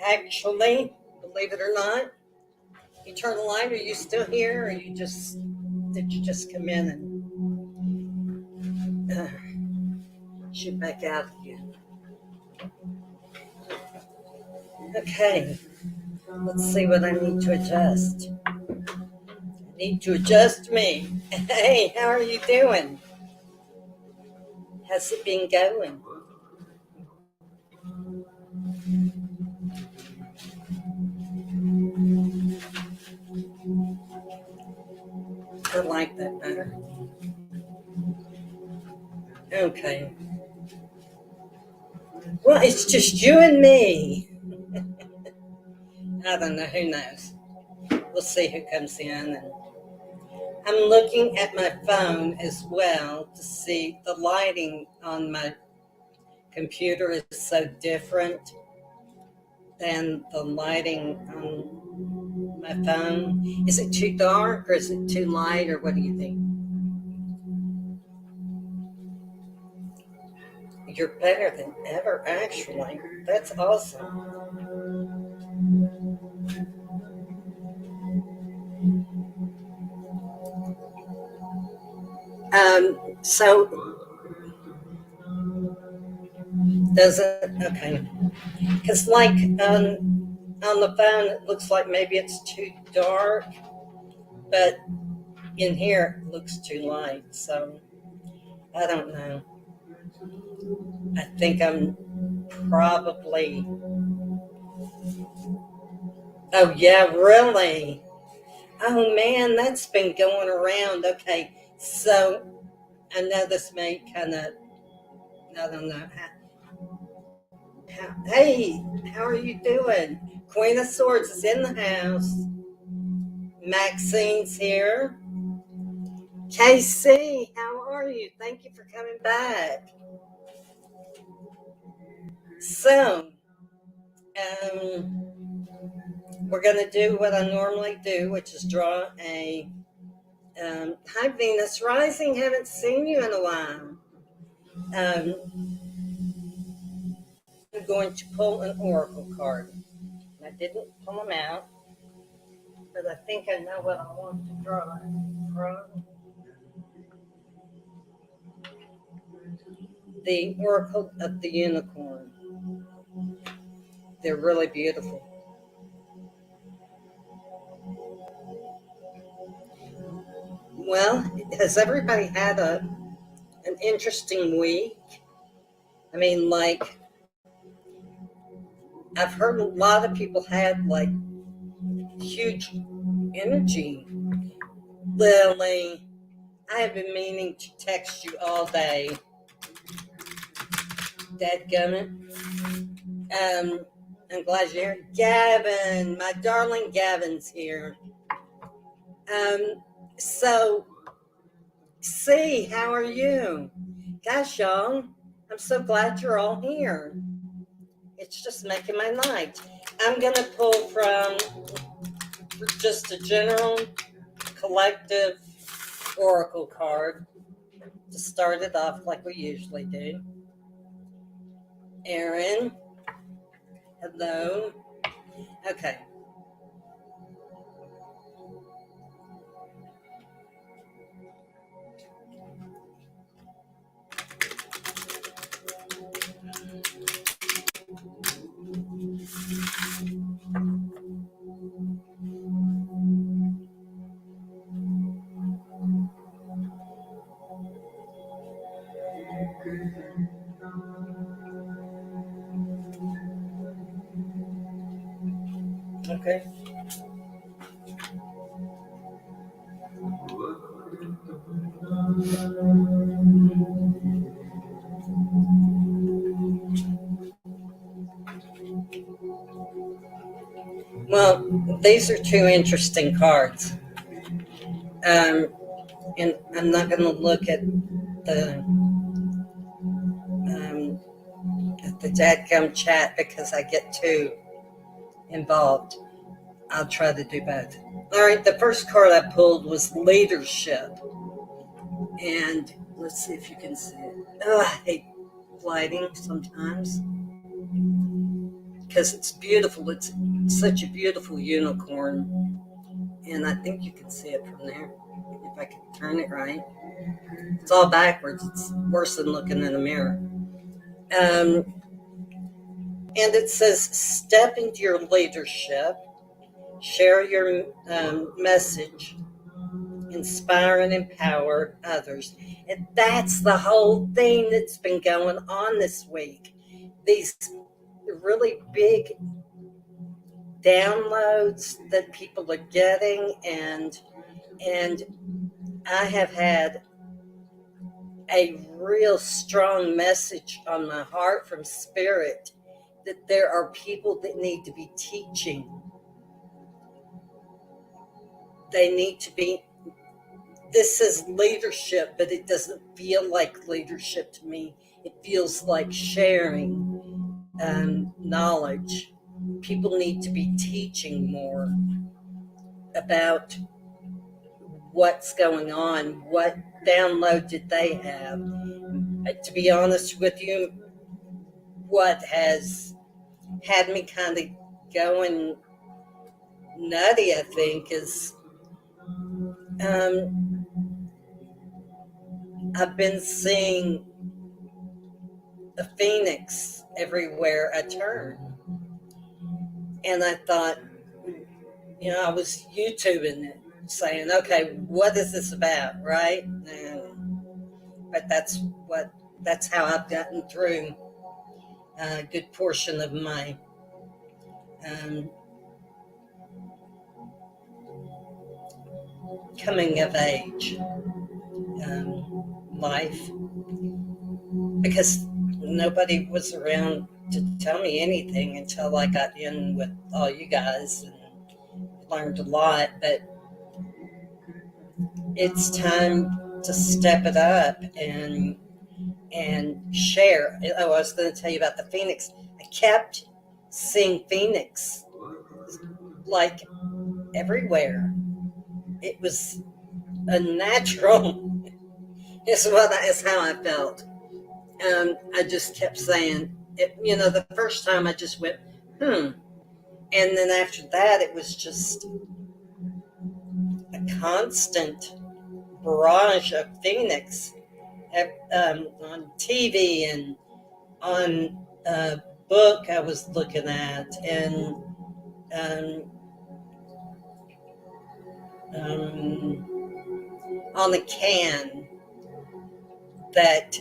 Actually, believe it or not, you turn the light. Are you still here, or did you just come in and shoot back out again? Okay, let's see what I need to adjust. I need to adjust me. Hey, how are you doing? How's it been going? I like that better. Okay. Well, it's just you and me. I don't know. Who knows? We'll see who comes in. And I'm looking at my phone as well to see the lighting on my computer is so different than the lighting on my phone. Is it too dark or is it too light, or what do you think? You're better than ever, actually. That's awesome. So does it? Okay. Because like on the phone, it looks like maybe it's too dark, but in here it looks too light. So I don't know. I think I'm probably. Oh yeah, really? Oh man, that's been going around. Okay, so I know this may kind of. I don't know. Hey, how are you doing? Queen of Swords is in the house. Maxine's here. KC, how are you? Thank you for coming back. So, we're going to do what I normally do, which is draw a. Hi, Venus Rising. Haven't seen you in a while. I'm going to pull an oracle card. I didn't pull them out, but I think I know what I want to draw from. The Oracle of the Unicorn. They're really beautiful. Well, has everybody had an interesting week? I mean, like, I've heard a lot of people had like huge energy. Lily, I have been meaning to text you all day. Dadgummit. I'm glad you're here. Gavin, my darling Gavin's here. So, C, how are you? Gosh, y'all, I'm so glad you're all here. It's just making my night. I'm going to pull from just a general collective oracle card to start it off like we usually do. Erin, hello. Okay. Okay. Well, these are two interesting cards. And I'm not going to look the at the dadgum chat because I get too involved. I'll try to do both. All right, the first card I pulled was leadership. And let's see if you can see it. Oh, I hate lighting sometimes. because it's beautiful. It's such a beautiful unicorn, and I think you can see it from there if I can turn it right. It's all backwards. It's worse than looking in a mirror. Um, and it says, step into your leadership, share your message, inspire and empower others. And that's the whole thing that's been going on this week. These really big downloads that people are getting, and I have had a real strong message on my heart from Spirit that there are people that need to be teaching. They need to be, this is leadership, but it doesn't feel like leadership to me. It feels like sharing knowledge. People need to be teaching more about what's going on, what download did they have. To be honest with you, what has had me kind of going nutty, I think, is I've been seeing a phoenix everywhere I turn. And I thought, I was YouTubing it, saying, okay, what is this about, right? But that's how I've gotten through a good portion of my coming of age life, because nobody was around to tell me anything until I got in with all you guys and learned a lot. But it's time to step it up and share. Oh, I was going to tell you about the phoenix. I kept seeing phoenix like everywhere. It was a natural. Is how I felt. I just kept saying it. The first time I just went, and then after that, it was just a constant barrage of phoenix on TV and on a book I was looking at, and on a can that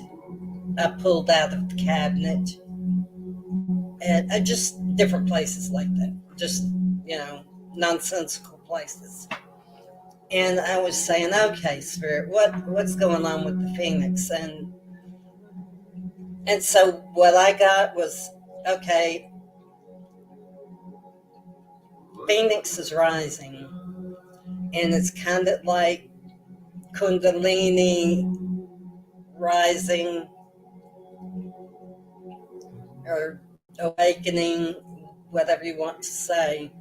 I pulled out of the cabinet, and just different places like that, just nonsensical places. And I was saying, okay, Spirit, what's going on with the phoenix? And so what I got was, okay, phoenix is rising, and it's kind of like Kundalini rising or awakening, whatever you want to say.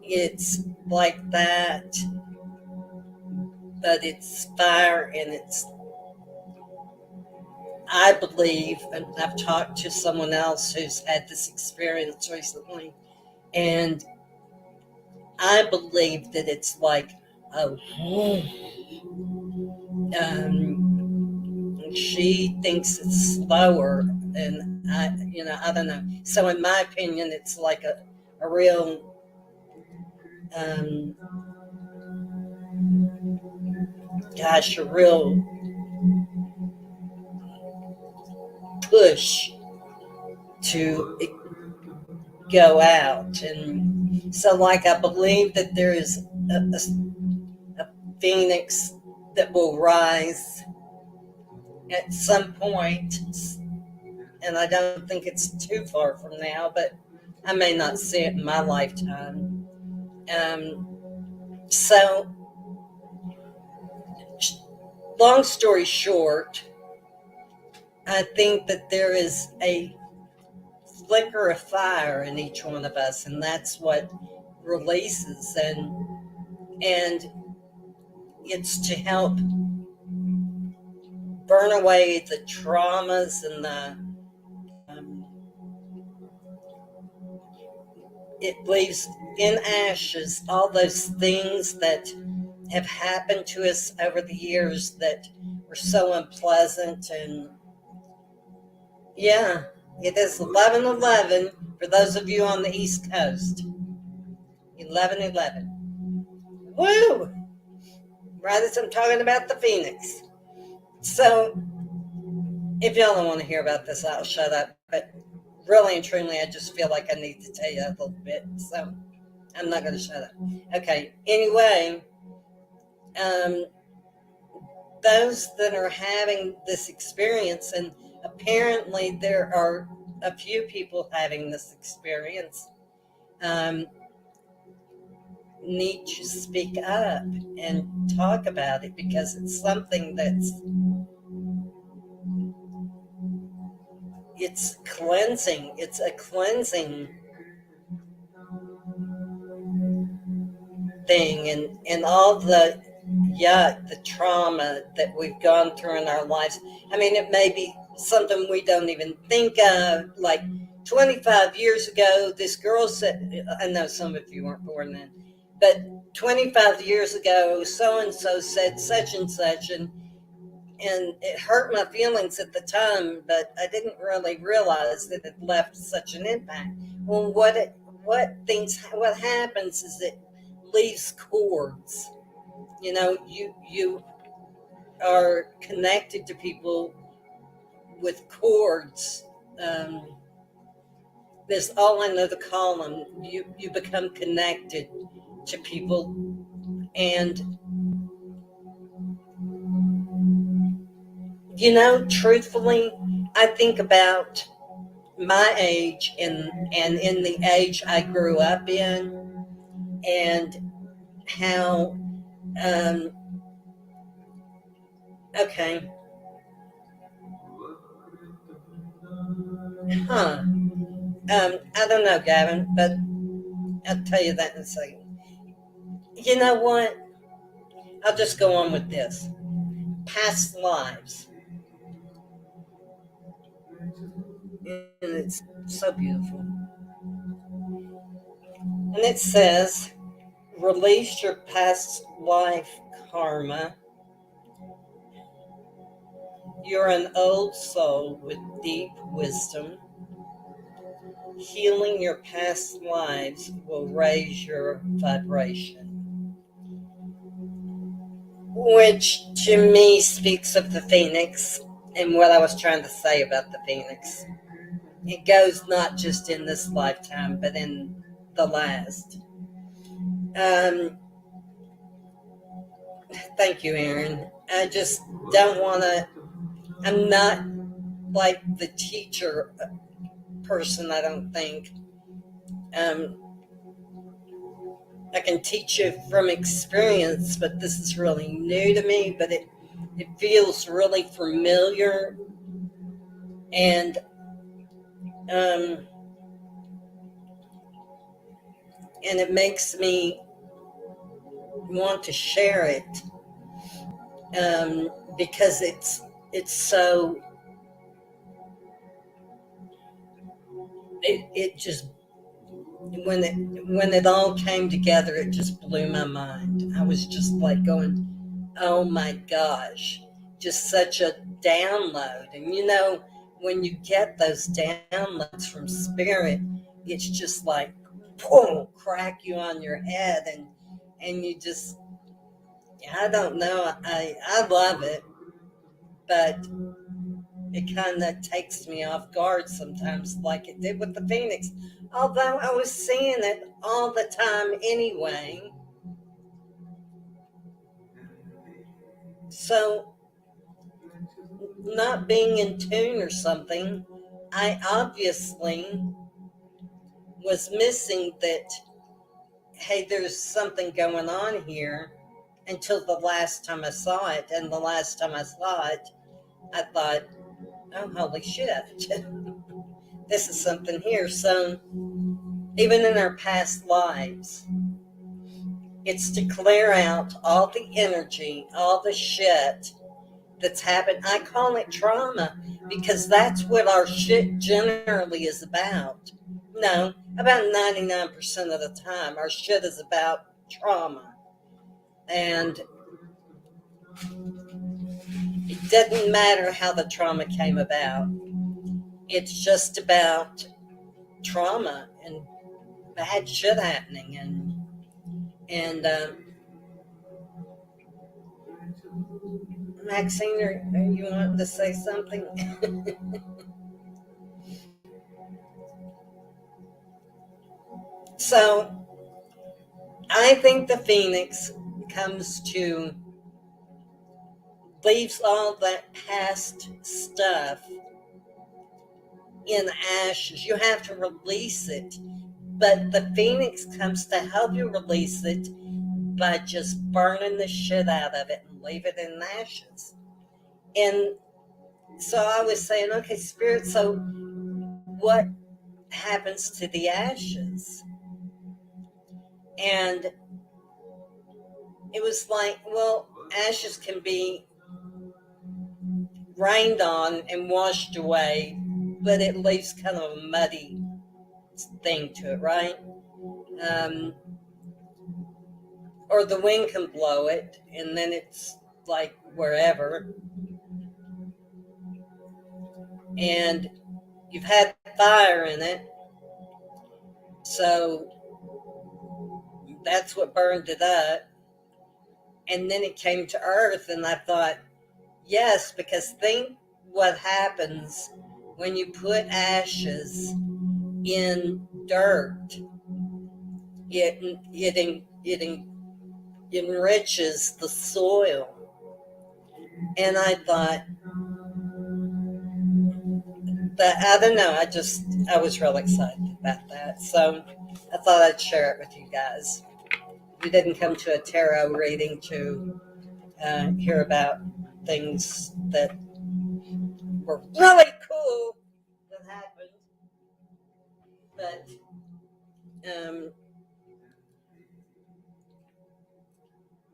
It's like that, but it's fire, and I believe, and I've talked to someone else who's had this experience recently, and I believe that it's like she thinks it's slower, and I don't know. So in my opinion, it's like a real a real push to go out. And so, like, I believe that there is a phoenix that will rise at some point, and I don't think it's too far from now, but I may not see it in my lifetime. So, long story short, I think that there is a flicker of fire in each one of us, and that's what releases, and it's to help burn away the traumas and the it leaves in ashes all those things that have happened to us over the years that were so unpleasant. And yeah, it is 11:11 for those of you on the East Coast. 11:11. Woo! Right as I'm talking about the Phoenix. So, if y'all don't want to hear about this, I'll shut up. But really and truly, I just feel like I need to tell you a little bit. So, I'm not going to shut up. Okay. Anyway, um, those that are having this experience, and apparently there are a few people having this experience, um, need to speak up and talk about it, because it's something it's cleansing. It's a cleansing thing, and all the yuck, the trauma that we've gone through in our lives. I mean, it may be something we don't even think of. Like 25 years ago, this girl said, I know some of you weren't born then, but 25 years ago, so and so said such and such, and it hurt my feelings at the time, but I didn't really realize that it left such an impact. Well, what happens is it leaves cords. You know, you are connected to people with cords. That's all I know to call them. You become connected to people, and truthfully, I think about my age and in the age I grew up in, and how um, okay, huh? I don't know, Gavin, but I'll tell you that in a second. You know what? I'll just go on with this. Past lives. And it's so beautiful. And it says, release your past life karma. You're an old soul with deep wisdom. Healing your past lives will raise your vibration. Which to me speaks of the Phoenix and what I was trying to say about the Phoenix. It goes not just in this lifetime, but in the last. Um, Thank you, Aaron. I just don't want to, I'm not like the teacher person, I don't think. Um, I can teach you from experience, but this is really new to me, but it feels really familiar. And um, and it makes me want to share it, because it's so it just when it all came together, it just blew my mind. I was just like going, oh my gosh, just such a download. And when you get those downloads from spirit, it's just like boom, crack you on your head, and you just, I don't know, I love it, but it kind of takes me off guard sometimes, like it did with the Phoenix. Although I was seeing it all the time anyway. So, not being in tune or something, I obviously was missing that, hey, there's something going on here, until the last time I saw it. And the last time I saw it, I thought, oh, holy shit, this is something here. So, even in our past lives, it's to clear out all the energy, all the shit that's happened. I call it trauma, because that's what our shit generally is about. No, about 99% of the time, our shit is about trauma. And it doesn't matter how the trauma came about, it's just about trauma and bad shit happening. And Maxine, are you wanting to say something? So I think the Phoenix comes to leaves all that past stuff in ashes. You have to release it, but the Phoenix comes to help you release it by just burning the shit out of it and leave it in ashes. And so I was saying, okay, Spirit, so what happens to the ashes? And it was like, well, ashes can be rained on and washed away, but it leaves kind of a muddy thing to it, right? Um, or the wind can blow it, and then it's like wherever. And you've had fire in it, so that's what burned it up. And then it came to earth, and I thought, yes, because think what happens when you put ashes in dirt. It enriches the soil. And I thought that, I don't know, I was real excited about that. So I thought I'd share it with you guys. We didn't come to a tarot reading to hear about things that were really cool that happened. But um,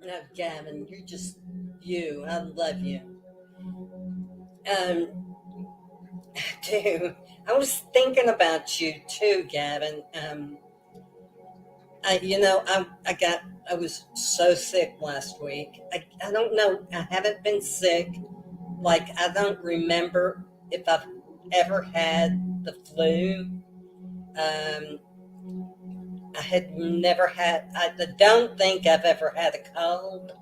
no, Gavin, you're just you. I love you. Um, too. I was thinking about you too, Gavin. I was so sick last week. I don't know. I haven't been sick. Like, I don't remember if I've ever had the flu. Um, I had never had, I don't think I've ever had a cold.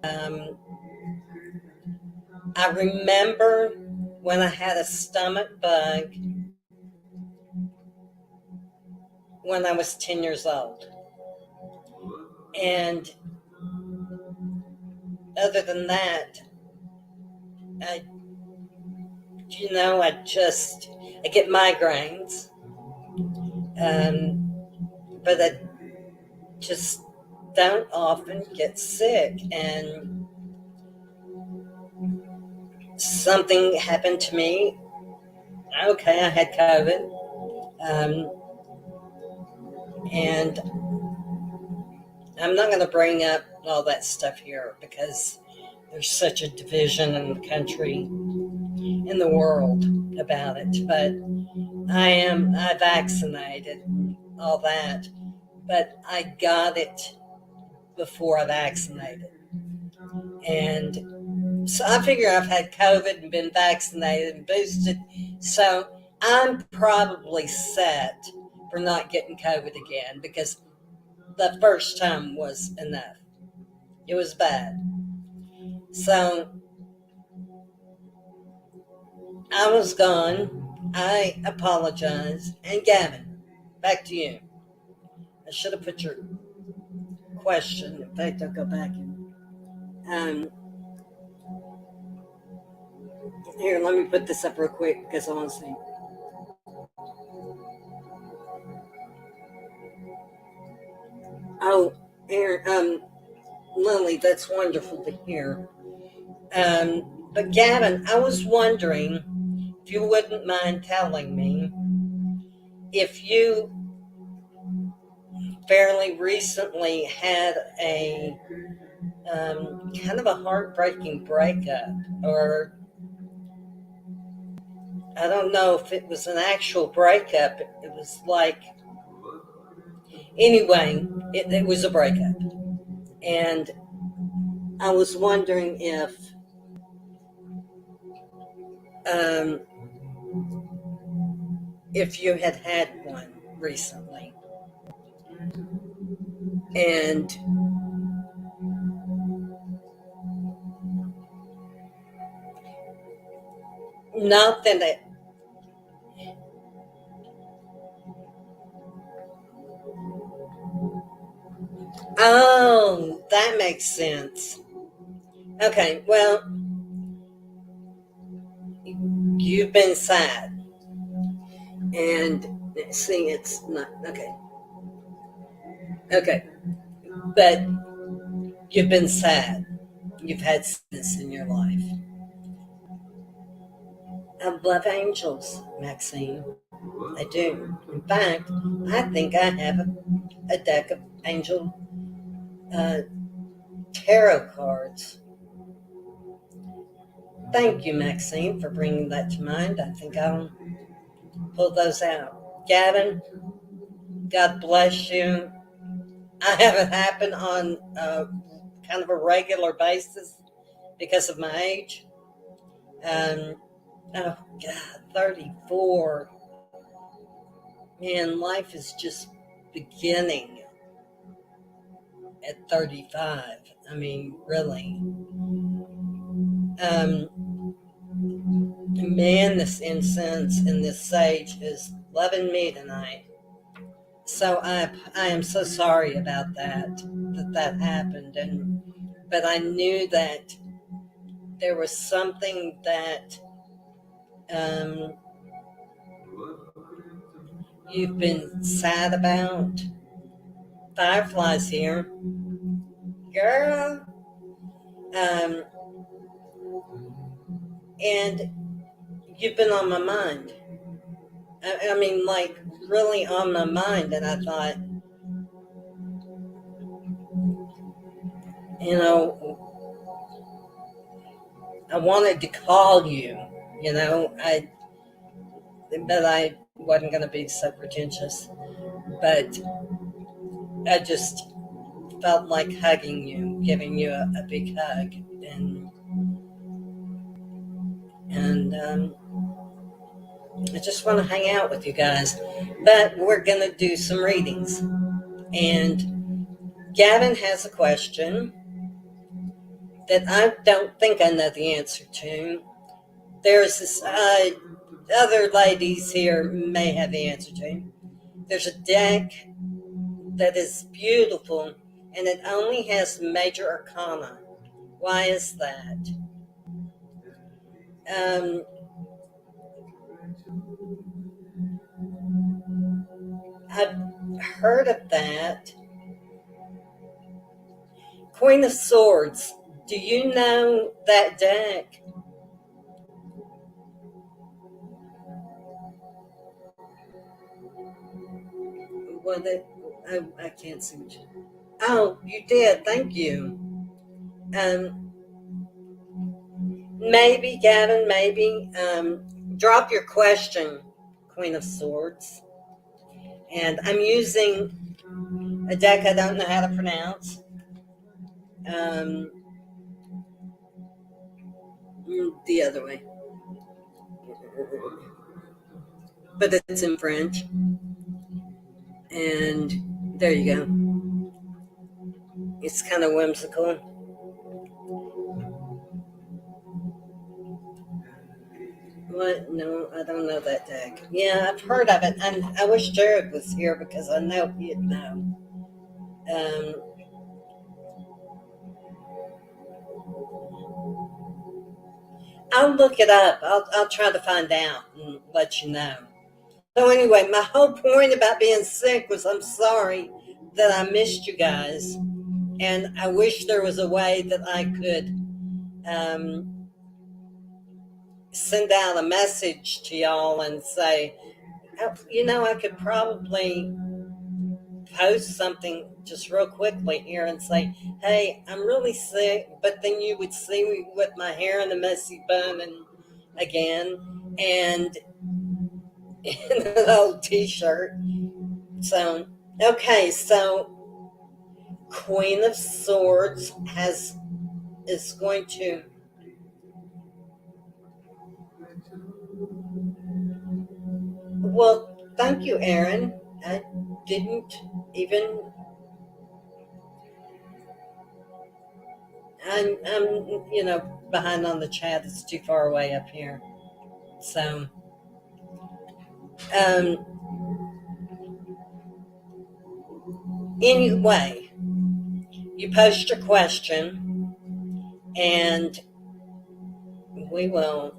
Um, I remember when I had a stomach bug when I was 10 years old. And other than that, I, I get migraines. But I just don't often get sick. And something happened to me. Okay, I had COVID. And I'm not going to bring up all that stuff here because there's such a division in the country, in the world about it. But I vaccinated, all that. But I got it before I vaccinated. And so I figure I've had COVID and been vaccinated and boosted. So I'm probably set for not getting COVID again because the first time was enough. It was bad. So I was gone. I apologize. And Gavin, back to you. I should have put your question. In fact, I'll go back and here, let me put this up real quick because I want to see. Oh, here, Lily, that's wonderful to hear. But Gavin, I was wondering if you wouldn't mind telling me if you fairly recently had a kind of a heartbreaking breakup, or I don't know if it was an actual breakup. It was like, anyway, it was a breakup. And I was wondering um, if you had had one recently. And not that it, oh, that makes sense. Okay, well, you've been sad. And see, it's not, okay. Okay, but you've been sad. You've had sadness in your life. I love angels, Maxine. I do. In fact, I think I have a deck of angel uh, tarot cards. Thank you, Maxine, for bringing that to mind. I think I'll pull those out. Gavin, God bless you. I have it happen on kind of a regular basis because of my age. Oh, God, 34. Man, life is just beginning at 35. I mean, really. Man, this incense and this sage is loving me tonight. So I am so sorry about that happened, but I knew that there was something that um, you've been sad about. Fireflies here, girl, um, and you've been on my mind. I mean, like really on my mind, and I thought, you know, I wanted to call you, but I wasn't going to be so pretentious. But I just felt like hugging you, giving you a big hug, and I just want to hang out with you guys. But we're going to do some readings, and Gavin has a question that I don't think I know the answer to. There's this other ladies here may have the answer to. There's a deck that is beautiful, and it only has major arcana. Why is that? Um, I've heard of that. Queen of Swords. Do you know that deck? Well, I can't see what you. Oh, you did. Thank you. Um, maybe, Gavin, maybe. Drop your question, Queen of Swords. And I'm using a deck I don't know how to pronounce. Um, the other way. But it's in French. And there you go. It's kind of whimsical. What? No, I don't know that deck. Yeah, I've heard of it. And I wish Jared was here because I know he'd know. Um, I'll look it up. I'll try to find out and let you know. So anyway, my whole point about being sick was I'm sorry that I missed you guys, and I wish there was a way that I could um, send out a message to y'all and say, I could probably post something just real quickly here and say, hey, I'm really sick, but then you would see me with my hair in a messy bun and again, and in an old t-shirt. So, okay, so Queen of Swords is going to, well, thank you, Aaron. I didn't even, I'm behind on the chat. It's too far away up here. So, um, anyway, you post your question and we will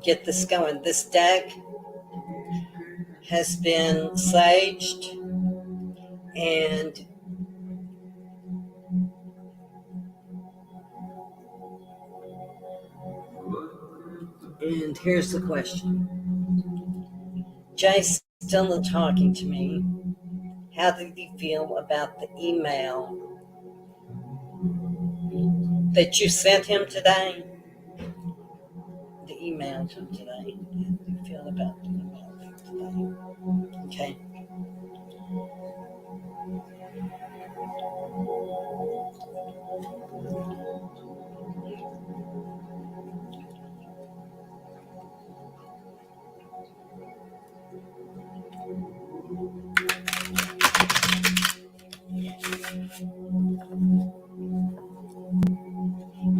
get this going. This deck has been saged and here's the question. Jay's still talking to me. How did he feel about the email that you sent him today? The email to him today. How did you feel about the email today? Okay.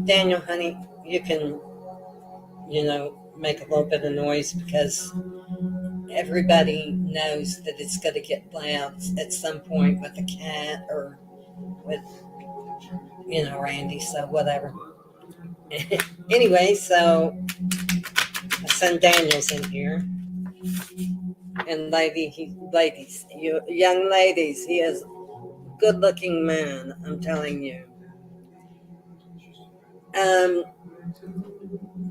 Daniel, honey, you can, make a little bit of noise because everybody knows that it's going to get loud at some point with the cat or with, Randy, so whatever. Anyway, so my son Daniel's in here. And ladies, you young ladies, he is a good looking man, I'm telling you.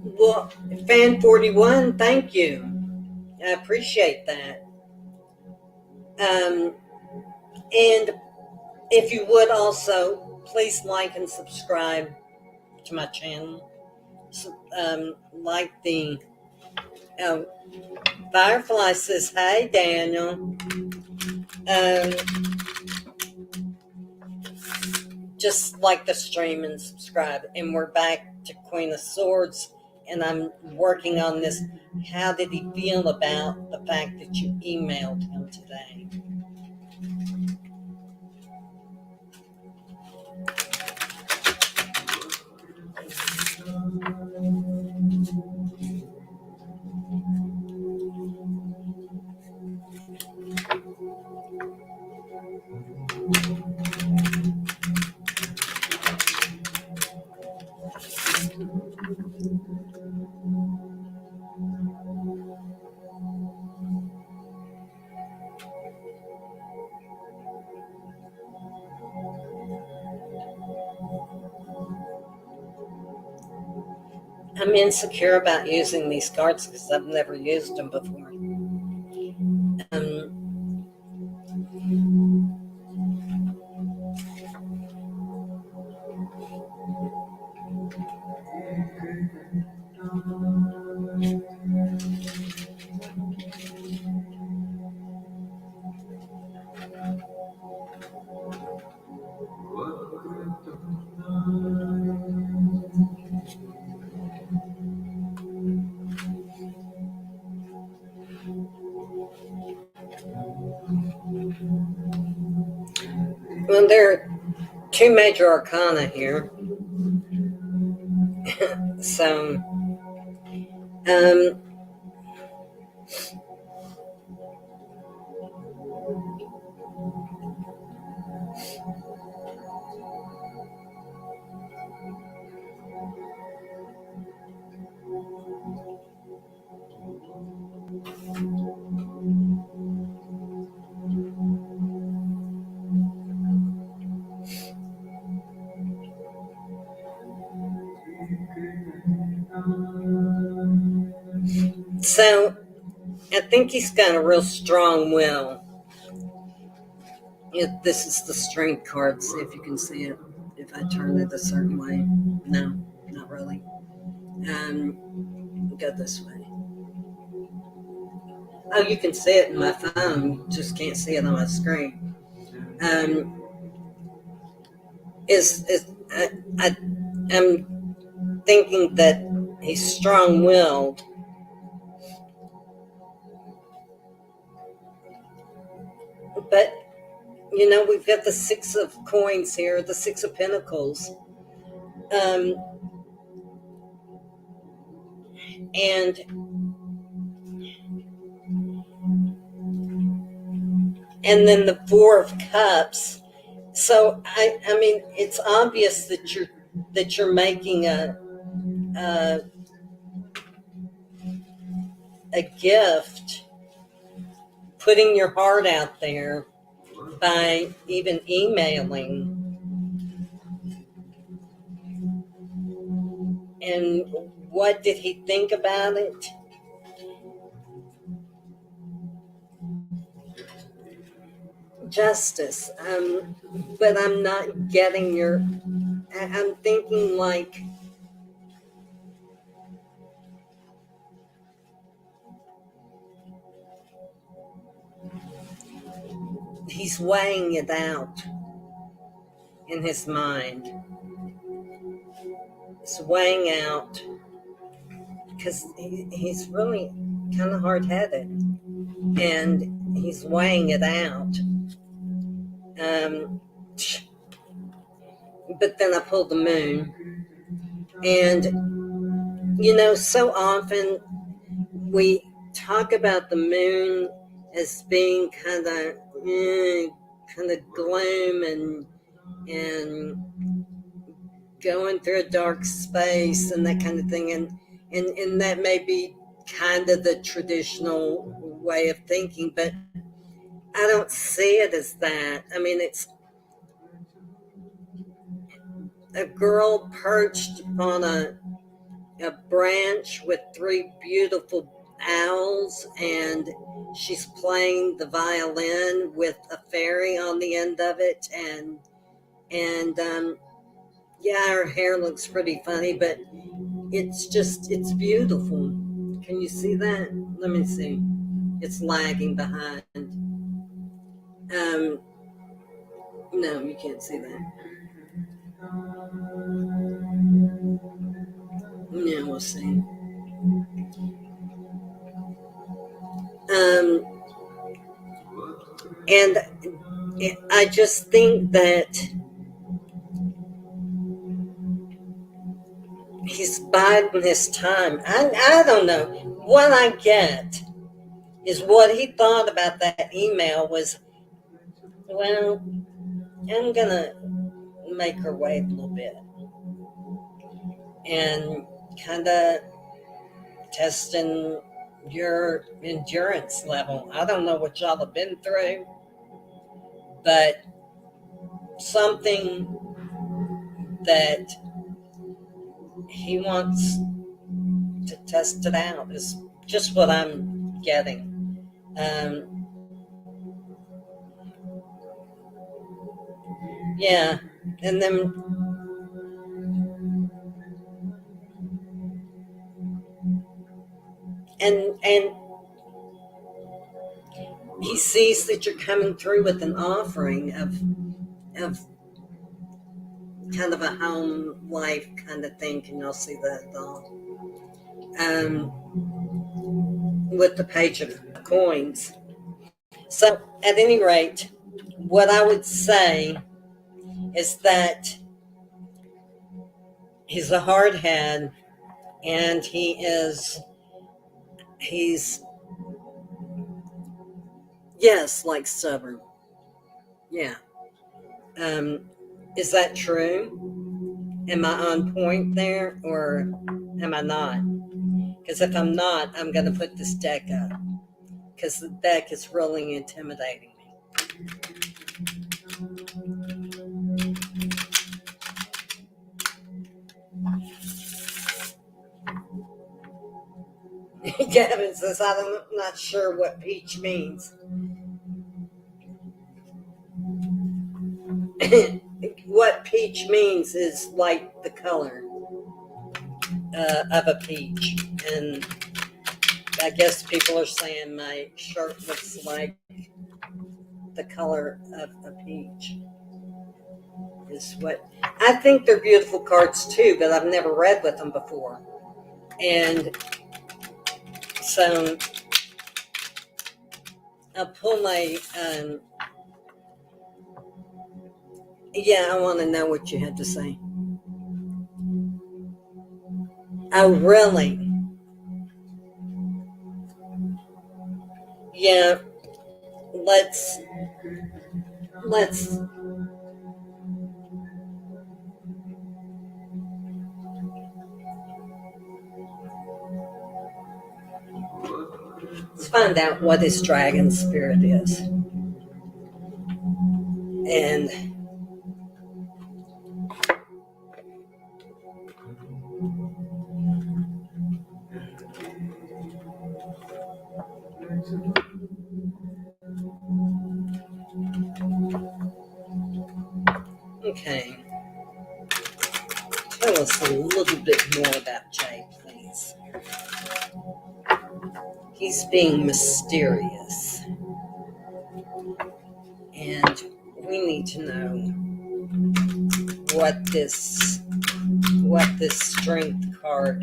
Well, Fan 41, thank you. I appreciate that. And if you would also, please like and subscribe to my channel. So, like the Firefly says, hey, Daniel. Just like the stream and subscribe. And we're back to Queen of Swords, and I'm working on this. How did he feel about the fact that you emailed him today? I'm insecure about using these cards because I've never used them before. Well, there are two major arcana here. So, so I think he's got a real strong will. This is the strength card. See if you can see it. If I turn it a certain way. No, not really. Go this way. Oh, you can see it in my phone, just can't see it on my screen. I'm thinking that he's strong-willed, but we've got the Six of Coins here, the Six of Pentacles, and then the Four of Cups. So I mean, it's obvious that you're making a gift, putting your heart out there by even emailing. And what did he think about it? Justice. But I'm not getting I'm thinking like he's weighing it out in his mind. He's weighing out because he's really kind of hard-headed, and he's weighing it out. But then I pulled the Moon, and so often we talk about the Moon as being kind of gloom and going through a dark space and that kind of thing, and that may be kind of the traditional way of thinking, but I don't see it as that. I mean, it's a girl perched upon a branch with three beautiful owls, and she's playing the violin with a fairy on the end of it, and yeah, her hair looks pretty funny, but it's beautiful. Can you see that? Let me see. It's lagging behind. No, you can't see that. Yeah, we'll see. And I just think that he's biding his time. I don't know. What I get is what he thought about that email was, well, I'm going to make her wait a little bit and kind of testing your endurance level. I don't know what y'all have been through, but something that he wants to test it out is just what I'm getting. Yeah, and then and he sees that you're coming through with an offering of kind of a home life kind of thing. Can y'all see that though? With the Page of Coins. So at any rate, what I would say is that he's a hard head, and he's yes, like stubborn. Yeah. Is that true? Am I on point there, or am I not? Because if I'm not, I'm going to put this deck up, because the deck is really intimidating me. Gavin says, I'm not sure what peach means. What peach means is like the color of a peach, and I guess people are saying my shirt looks like the color of a peach. Is what I think. They're beautiful cards too, but I've never read with them before. And so I'll pull my, yeah, I want to know what you had to say. Oh, really? Yeah, let's find out what his dragon spirit is. And okay, tell us a little bit more about Jay, please. He's being mysterious, and we need to know what this strength card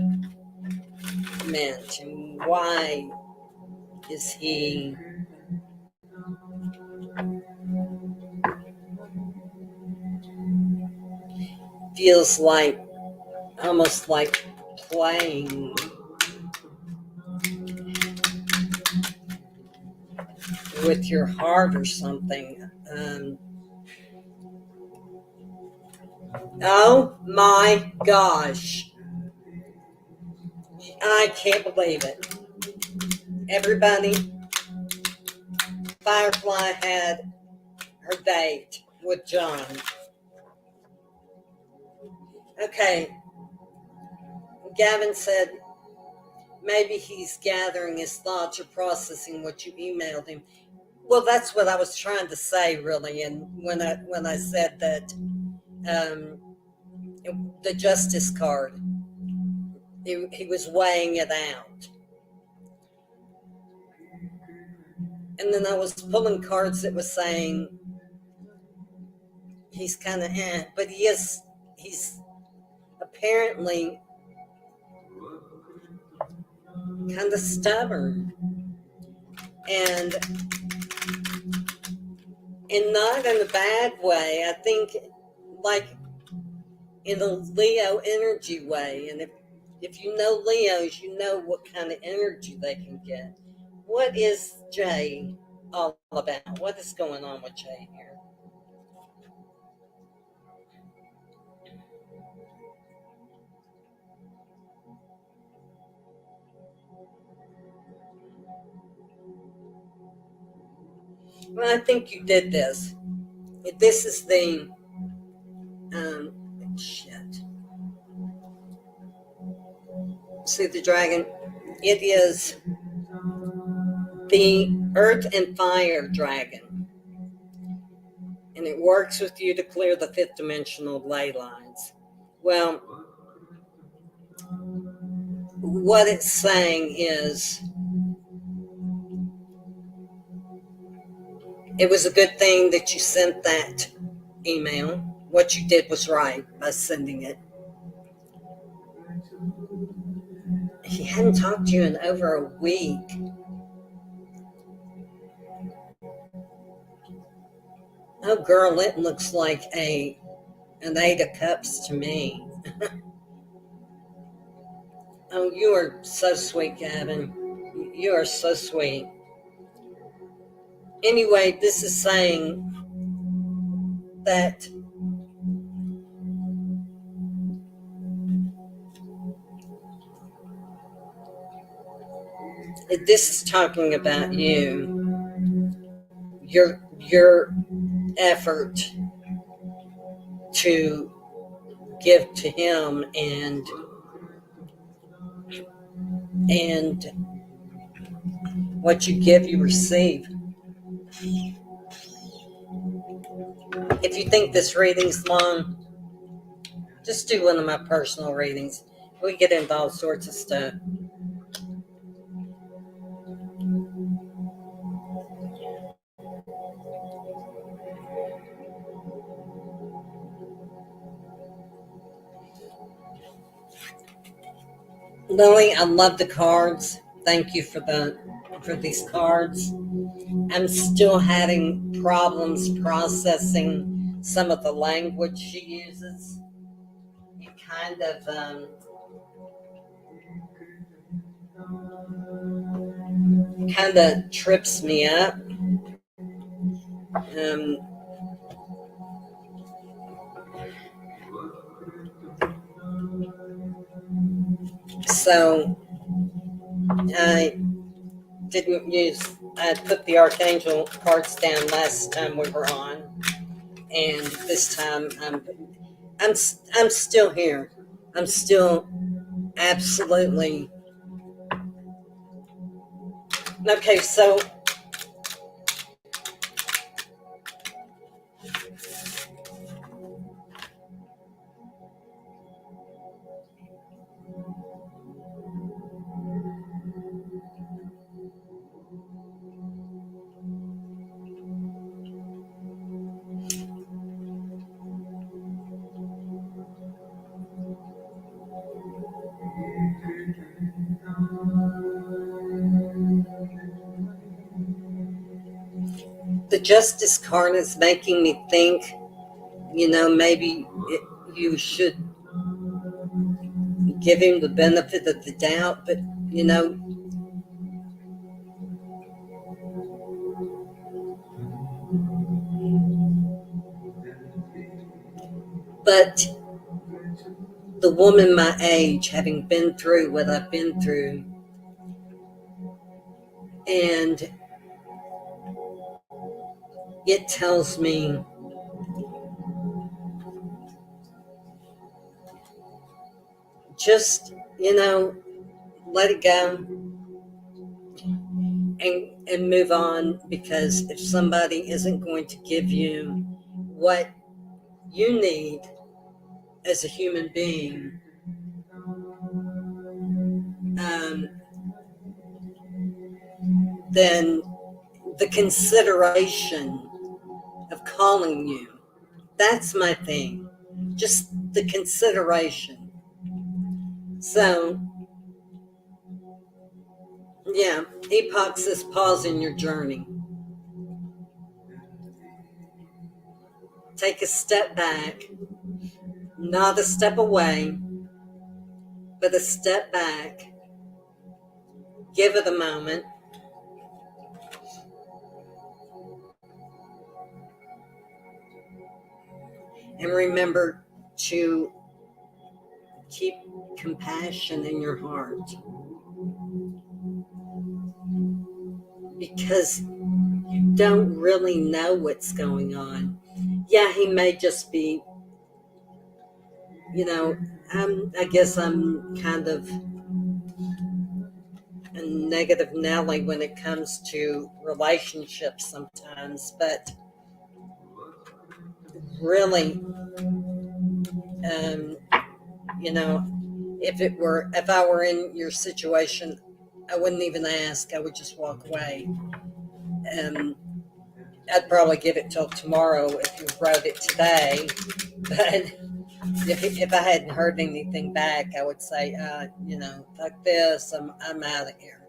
meant, and why is he feels like almost like playing with your heart or something. Oh my gosh, I can't believe it. Everybody, Firefly had her date with John. Okay, Gavin said maybe he's gathering his thoughts or processing what you emailed him. Well, that's what I was trying to say, really. And when I said that the justice card, he was weighing it out. And then I was pulling cards that was saying he's kind of but he's apparently kind of stubborn, and not in a bad way. I think like in a Leo energy way. And if you know Leos, you know what kind of energy they can get. What is Jay all about? What is going on with Jay here? Well, I think you did this. This is the shit. See the dragon? It is the earth and fire dragon. And it works with you to clear the fifth dimensional ley lines. Well, what it's saying is it was a good thing that you sent that email. What you did was right by sending it. He hadn't talked to you in over a week. Oh, girl, it looks like an 8 of cups to me. Oh, you are so sweet, Gavin. You are so sweet. Anyway, this is saying that this is talking about you, your effort to give to him, and what you give, you receive. If you think this reading's long, just do one of my personal readings. We get into all sorts of stuff. Lily, I love the cards. Thank you for these cards. I'm still having problems processing some of the language she uses. It kind of trips me up. Um, so I didn't use. I put the archangel cards down last time we were on, and this time I'm still here. I'm still absolutely okay. So the justice card is making me think. Maybe you should give him the benefit of the doubt, but you know, but the woman my age, having been through what I've been through, and it tells me just, let it go and move on, because if somebody isn't going to give you what you need as a human being, um, then the consideration of calling you, that's my thing. Just the consideration. So, yeah, Epoch says pause in your journey. Take a step back, not a step away, but a step back. Give it a moment. And remember to keep compassion in your heart, because you don't really know what's going on. Yeah, he may just be, I guess I'm kind of a negative Nelly when it comes to relationships sometimes, but really, um, you know, if I were in your situation, I wouldn't even ask. I would just walk away. Um, I'd probably give it till tomorrow if you wrote it today. But if I hadn't heard anything back, I would say, fuck this. I'm out of here.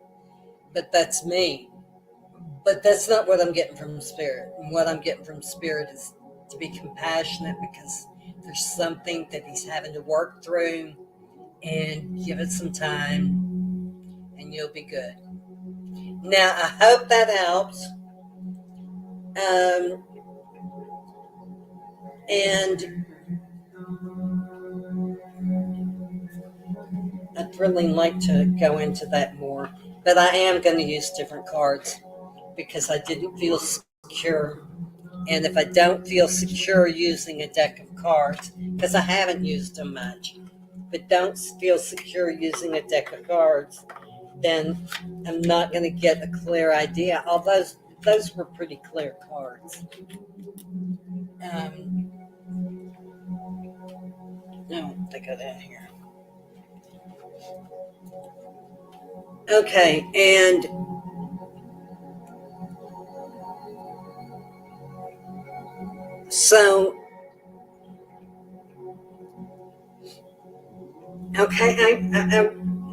But that's me. But that's not what I'm getting from spirit. And what I'm getting from spirit is to be compassionate, because there's something that he's having to work through, and give it some time and you'll be good. Now, I hope that helps. Um, and I'd really like to go into that more, but I am going to use different cards because I didn't feel secure. And if I don't feel secure using a deck of cards, because I haven't used them much, but don't feel secure using a deck of cards, then I'm not going to get a clear idea. Although those were pretty clear cards. No, they go down here. Okay, and so, okay,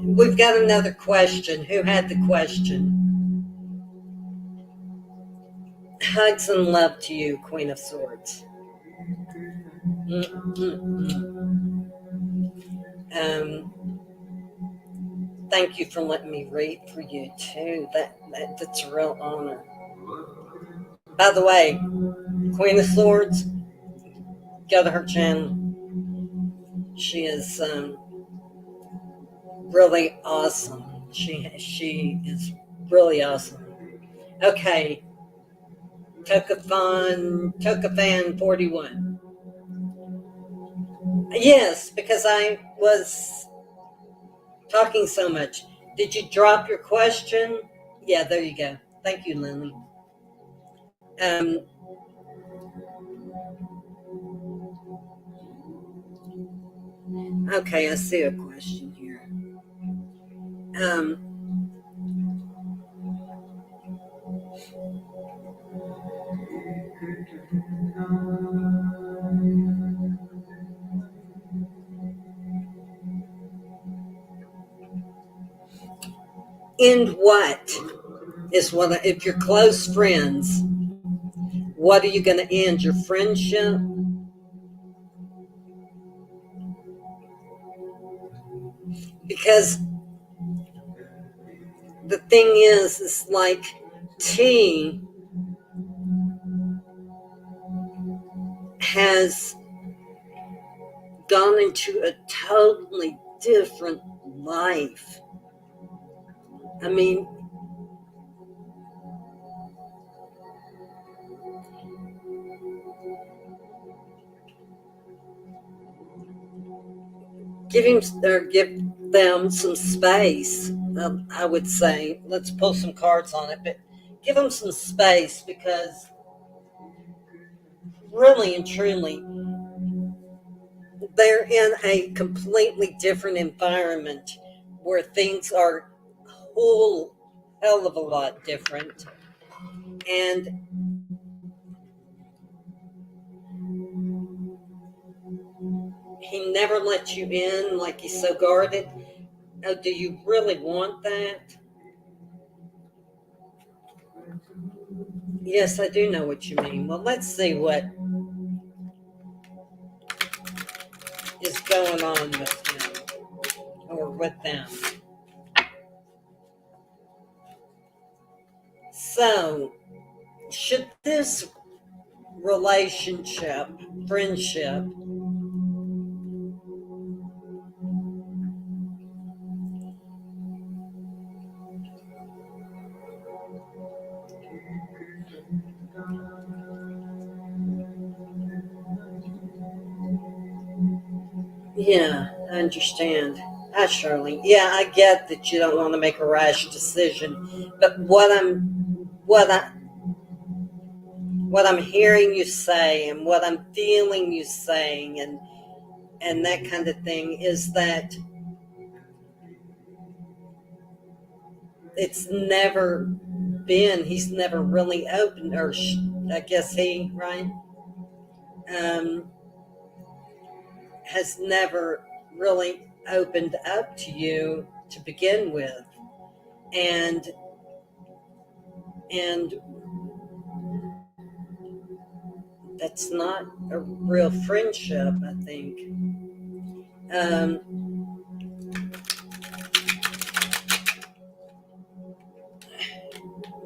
We've got another question. Who had the question? Hugs and love to you, Queen of Swords. Thank you for letting me read for you too. That's a real honor. By the way, Queen of Swords, go to her channel. She is really awesome. She is really awesome. Okay, Tokafan 41. Yes, because I was talking so much. Did you drop your question? Yeah, there you go. Thank you, Lily. Okay, I see a question here. End what? If you're close friends, what are you going to end? Your friendship? Because the thing is like T has gone into a totally different life. I mean, give them some space. I would say, let's pull some cards on it, but give them some space, because really and truly, they're in a completely different environment where things are a whole hell of a lot different. And he never lets you in, like he's so guarded. Oh, do you really want that? Yes, I do know what you mean. Well, let's see what is going on with him or with them. So, should this relationship, friendship, yeah, I understand. Hi, Shirley. Yeah, I get that you don't want to make a rash decision, but what I'm hearing you say, and what I'm feeling you saying, and that kind of thing, is that it's never been. He's never really opened, or I guess he, right, has never really opened up to you to begin with, and that's not a real friendship, I think.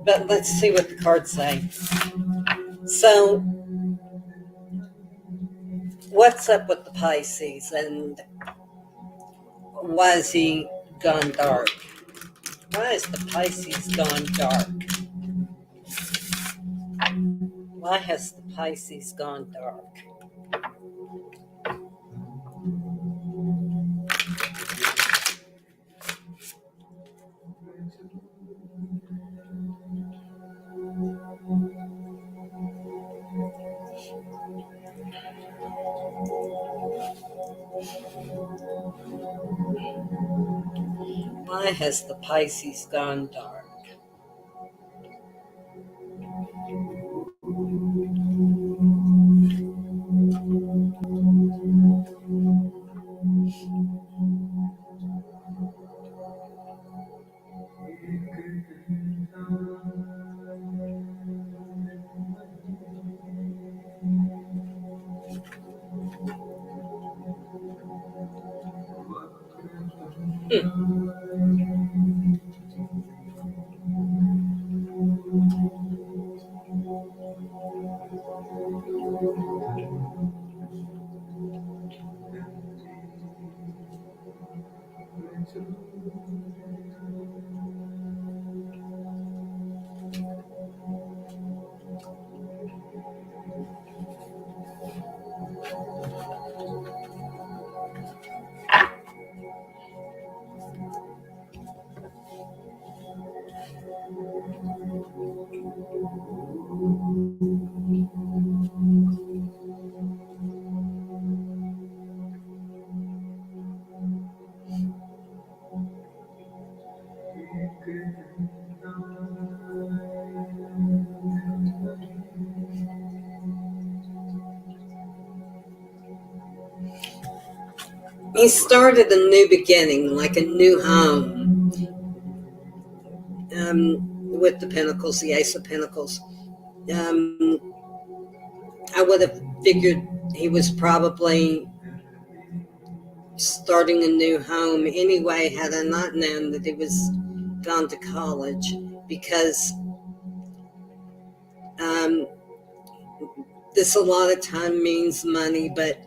But let's see what the cards say. So, what's up with the Pisces, and why is he gone dark? Why is the Pisces gone dark? Why has the Pisces gone dark? Why has the Pisces gone dark? He started a new beginning, like a new home, with the Pentacles, the Ace of Pentacles. I would have figured he was probably starting a new home anyway, had I not known that he was gone to college, because this a lot of time means money, but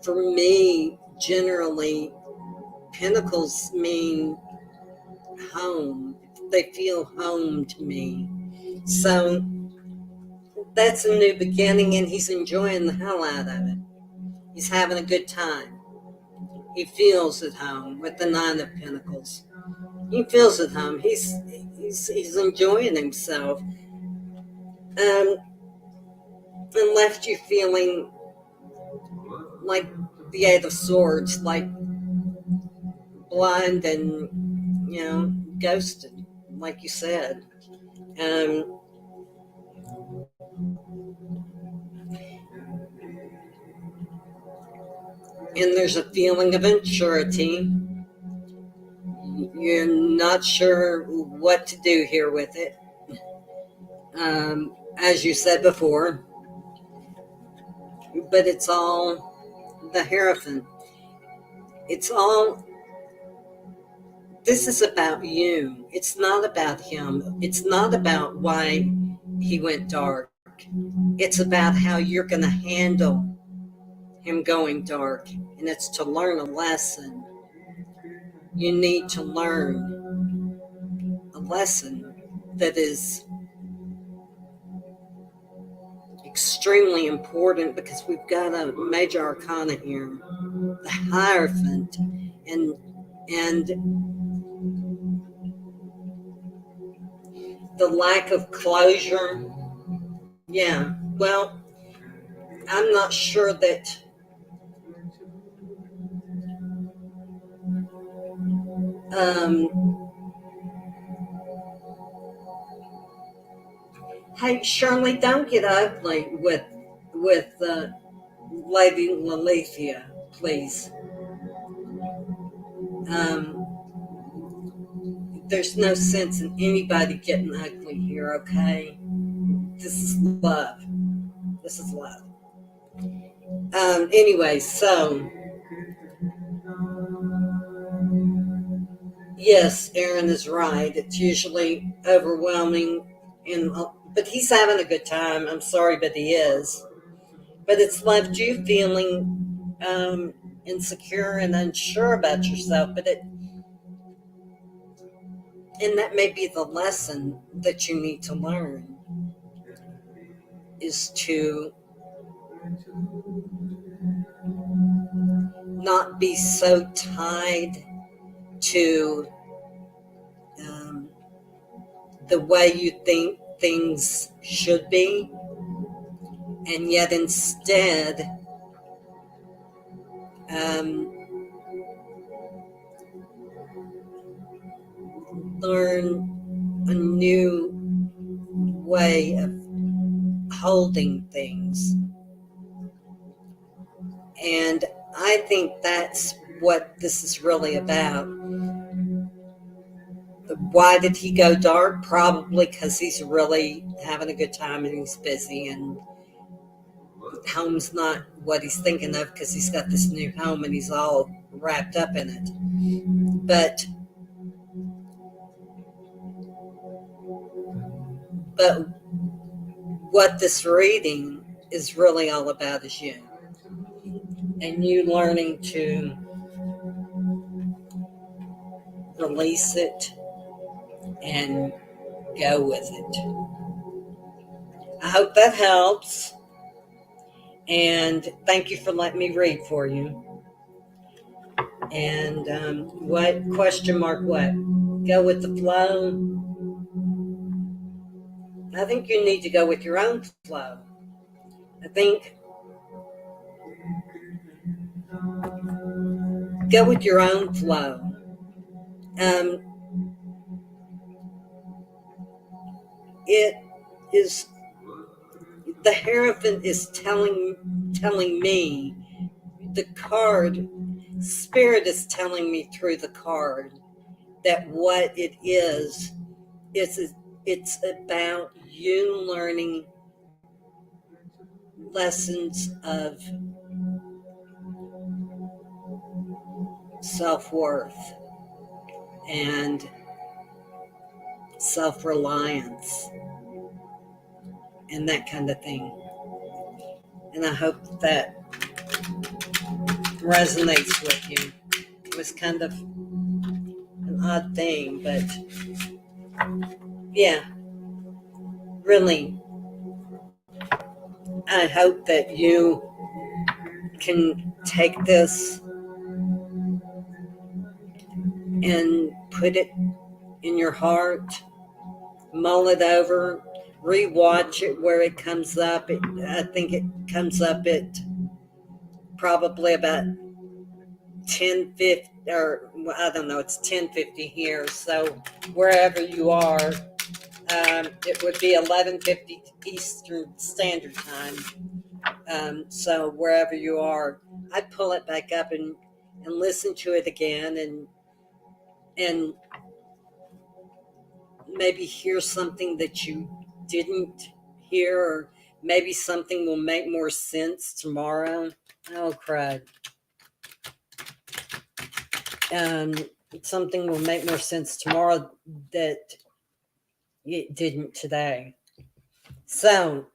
for me, generally, Pentacles mean home. They feel home to me. So that's a new beginning, and he's enjoying the hell out of it. He's having a good time. He feels at home with the Nine of Pentacles. He feels at home. He's enjoying himself. And left you feeling like the Eight of Swords, like blind and, ghosted, like you said. Um, and there's a feeling of immaturity. You're not sure what to do here with it. As you said before, but it's all the Hierophant. It's all, this is about you. It's not about him. It's not about why he went dark. It's about how you're going to handle him going dark. And it's to learn a lesson. You need to learn a lesson that is extremely important, because we've got a major arcana here, the Hierophant, and the lack of closure. Yeah, well, I'm not sure that hey, Shirley, don't get ugly with Lady Laleithia, please. There's no sense in anybody getting ugly here, okay? This is love. This is love. Anyway, so yes, Aaron is right. It's usually overwhelming, but he's having a good time. I'm sorry, but he is. But it's left you feeling insecure and unsure about yourself. And that may be the lesson that you need to learn, is to not be so tied to the way you think things should be, and yet instead learn a new way of holding things. And I think that's what this is really about. Why did he go dark? Probably because he's really having a good time and he's busy, and home's not what he's thinking of, because he's got this new home and he's all wrapped up in it. But what this reading is really all about is you. And you learning to release it and go with it. I hope that helps. And thank you for letting me read for you. And what question mark what? Go with the flow. I think you need to go with your own flow. I think go with your own flow. It is the Hierophant is telling me the card. Spirit is telling me through the card that what it is it's about you learning lessons of self-worth and self-reliance and that kind of thing. And I hope that resonates with you. It was kind of an odd thing, but yeah, really, I hope that you can take this and put it in your heart, mull it over, rewatch it where it comes up. I think it comes up at probably about 10:50, or I don't know, it's 10:50 here. So wherever you are, it would be 11:50 Eastern Standard Time. So wherever you are, I'd pull it back up and listen to it again and maybe hear something that you didn't hear, or maybe something will make more sense tomorrow. Oh, crud. Something will make more sense tomorrow that it didn't today. So,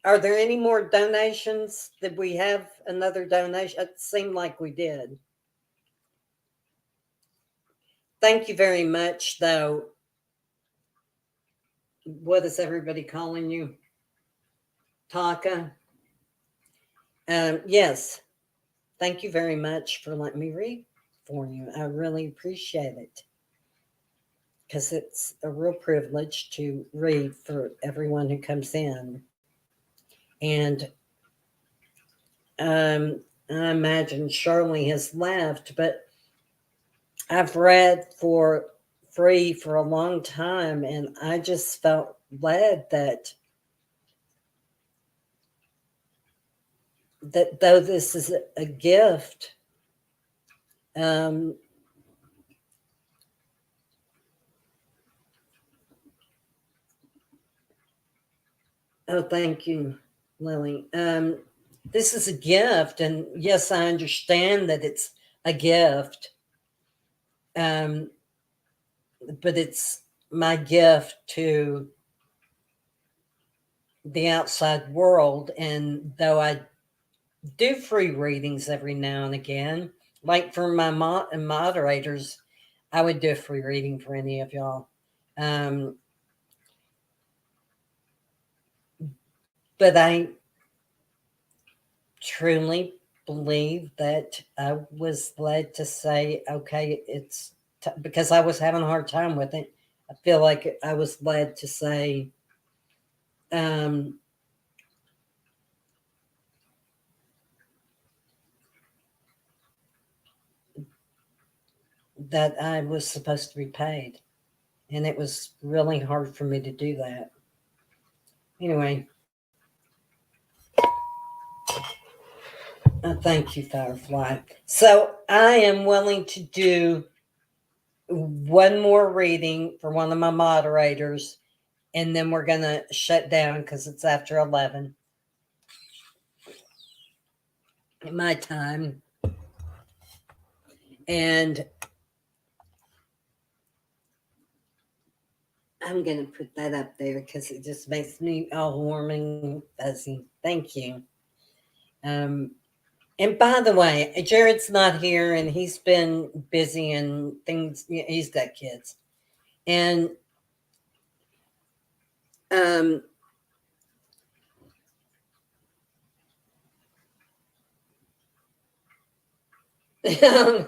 are there any more donations? Did we have another donation? It seemed like we did. Thank you very much, though. What is everybody calling you? Taka? Yes. Thank you very much for letting me read for you. I really appreciate it, because it's a real privilege to read for everyone who comes in. And I imagine Shirley has left, but I've read for free for a long time, and I just felt led that though this is a gift, oh, thank you, Lily. This is a gift, and yes, I understand that it's a gift, but it's my gift to the outside world. And though I do free readings every now and again, like for my moderators, I would do a free reading for any of y'all. But I truly believe that I was led to say, okay, it's because I was having a hard time with it. I feel like I was led to say, that I was supposed to be paid. And it was really hard for me to do that. Anyway, thank you, Firefly. So I am willing to do one more reading for one of my moderators, and then we're going to shut down because it's after 11 at my time. And I'm going to put that up there because it just makes me all warm and fuzzy. Thank you. And by the way, Jared's not here, and he's been busy and things. He's got kids, and um, I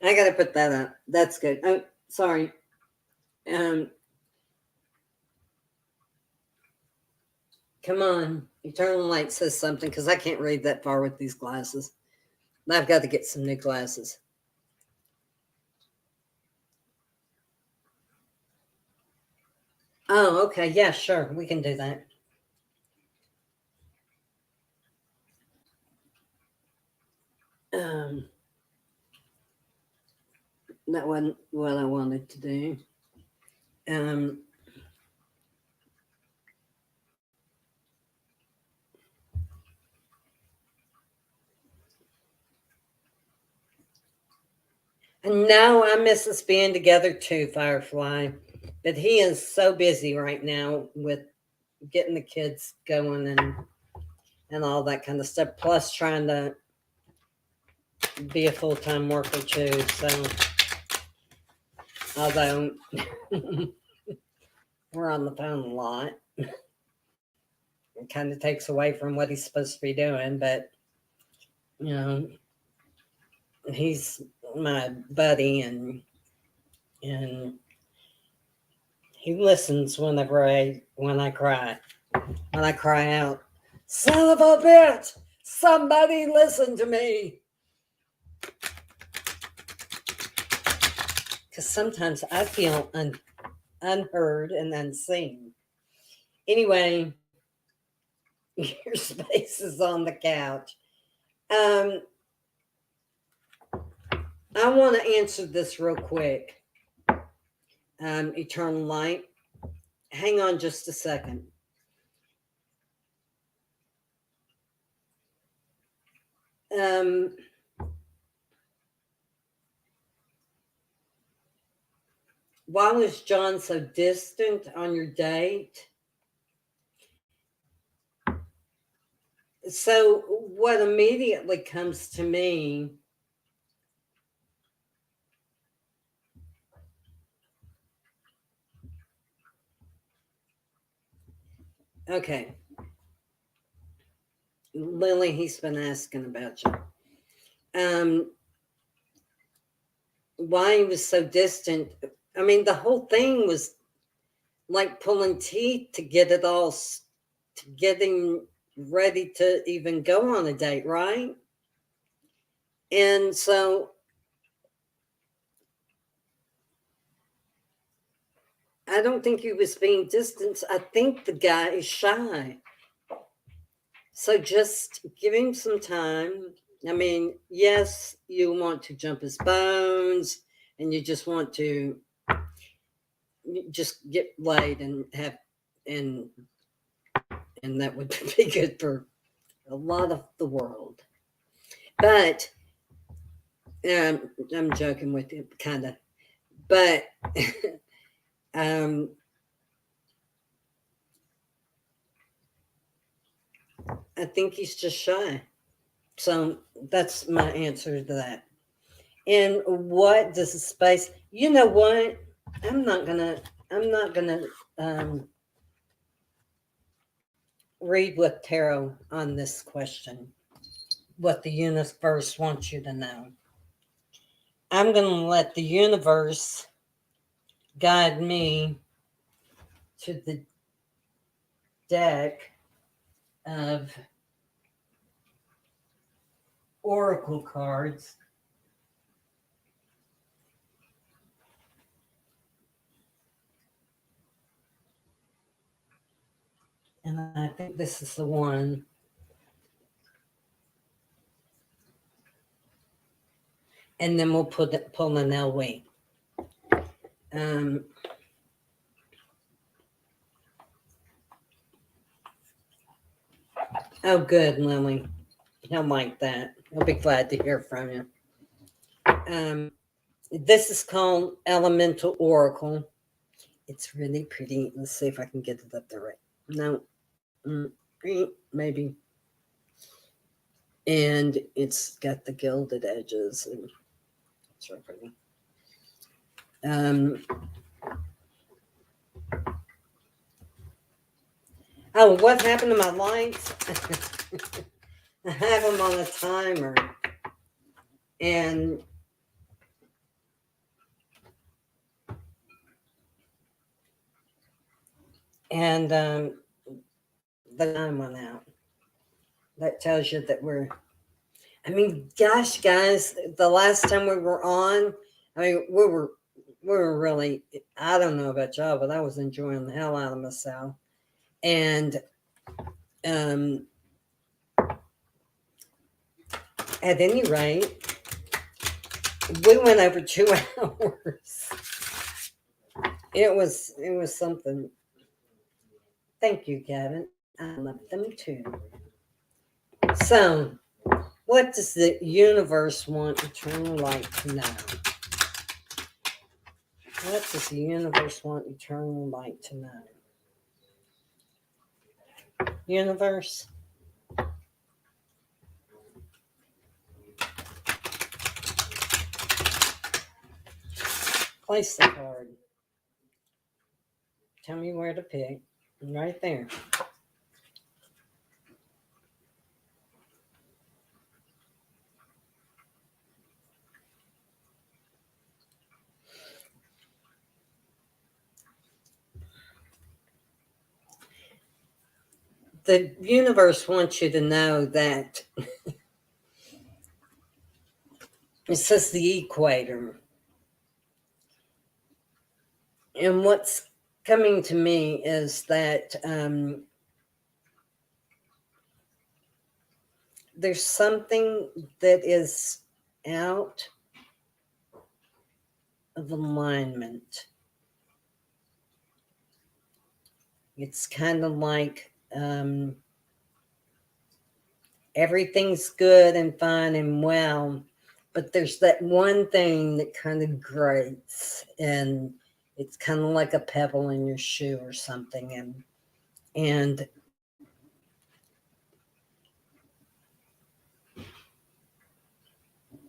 gotta put that up. That's good. Oh, sorry. Um, come on, Eternal Light says something because I can't read that far with these glasses. I've got to get some new glasses. Oh, okay. Yeah, sure. We can do that. Um, that wasn't what I wanted to do. Um, and no, I miss us being together too, Firefly. But he is so busy right now with getting the kids going and all that kind of stuff. Plus, trying to be a full time worker too. So, although we're on the phone a lot, it kind of takes away from what he's supposed to be doing. But you know, he's my buddy, and he listens whenever I cry. When I cry out, son of a bitch, somebody listen to me. Because sometimes I feel unheard and unseen. Anyway, your space is on the couch. I want to answer this real quick. Eternal Light. Hang on just a second. Why was John so distant on your date? So, what immediately comes to me, okay, Lily, he's been asking about you. Why he was so distant. I mean, the whole thing was like pulling teeth to get it all, to getting ready to even go on a date, right? And so I don't think he was being distant. I think the guy is shy. So just give him some time. I mean, yes, you want to jump his bones and you just want to just get laid and have, and and that would be good for a lot of the world. But I'm joking with you, kind of. But um, I think he's just shy. So that's my answer to that. And what does the space? You know what? I'm not gonna. I'm not gonna read with tarot on this question. What the universe wants you to know. I'm gonna let the universe guide me to the deck of oracle cards. And I think this is the one. And then we'll pull an LW. Oh, good, Lily. He'll like that. He'll be glad to hear from you. This is called Elemental Oracle. It's really pretty. Let's see if I can get it up there right. No. maybe. And it's got the gilded edges, and it's real pretty. Oh, what happened to my lights? I have them on a timer, and the time went out. That tells you that we're. I mean, gosh, guys, the last time we were on, I mean, we were really. I don't know about y'all, but I was enjoying the hell out of myself, and at any rate, we went over 2 hours. It was something. Thank you, Gavin. I love them too. So, what does the universe want eternal light to know? What does the universe want eternal light to know? Universe? Place the card. Tell me where to pick. Right there. The universe wants you to know that it says the equator. And what's coming to me is that there's something that is out of alignment. It's kind of like everything's good and fine and well, but there's that one thing that kind of grates, and it's kind of like a pebble in your shoe or something, and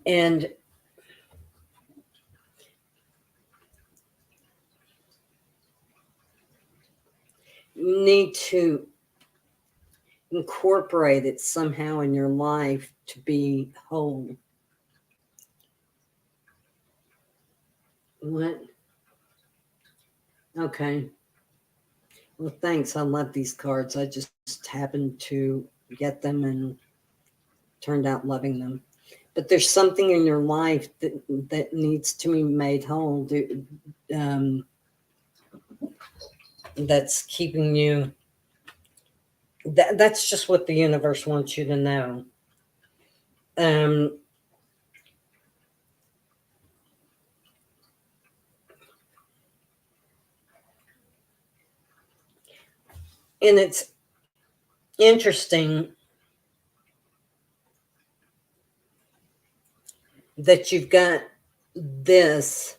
you need to incorporate it somehow in your life to be whole. What? Okay. Well, thanks. I love these cards. I just happened to get them and turned out loving them. But there's something in your life that needs to be made whole. That's keeping you. That's just what the universe wants you to know. And it's interesting that you've got this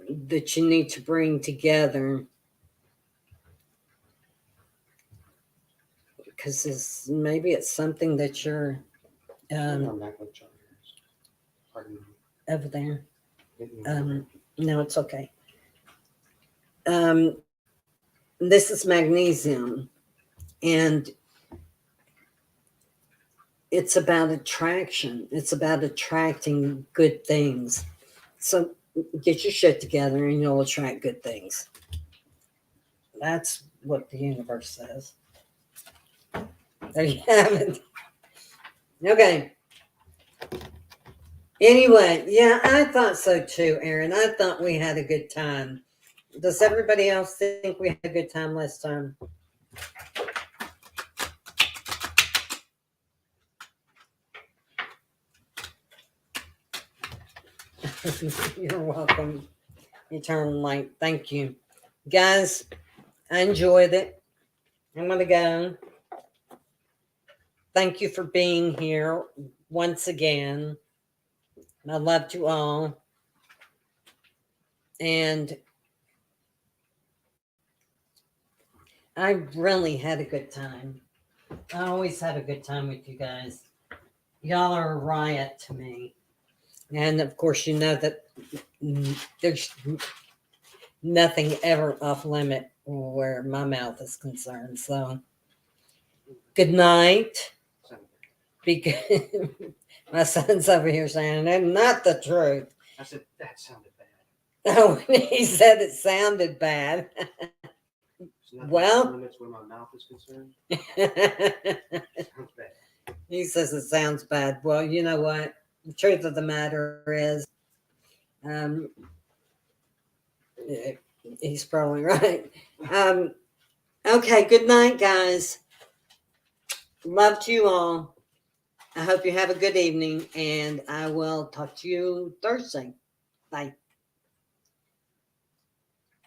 that you need to bring together, because maybe it's something that you're over there. No, it's okay. This is magnesium, and it's about attraction. It's about attracting good things. So get your shit together and you'll attract good things. That's what the universe says. There you have it. Okay. Anyway, yeah, I thought so too, Aaron. I thought we had a good time. Does everybody else think we had a good time last time? You're welcome. Eternal light. Thank you. Guys, I enjoyed it. I'm going to go. Thank you for being here once again. I love you all. And I really had a good time. I always had a good time with you guys. Y'all are a riot to me. And of course, you know that there's nothing ever off limit where my mouth is concerned. So, good night. Because my son's over here saying that's not the truth. I said, that sounded bad. Oh, he said it sounded bad. Well, limits where my mouth is concerned. Sounds bad. He says it sounds bad. Well, you know what? The truth of the matter is, um, he's probably right. Okay, good night, guys. Love to you all. I hope you have a good evening, and I will talk to you Thursday. Bye.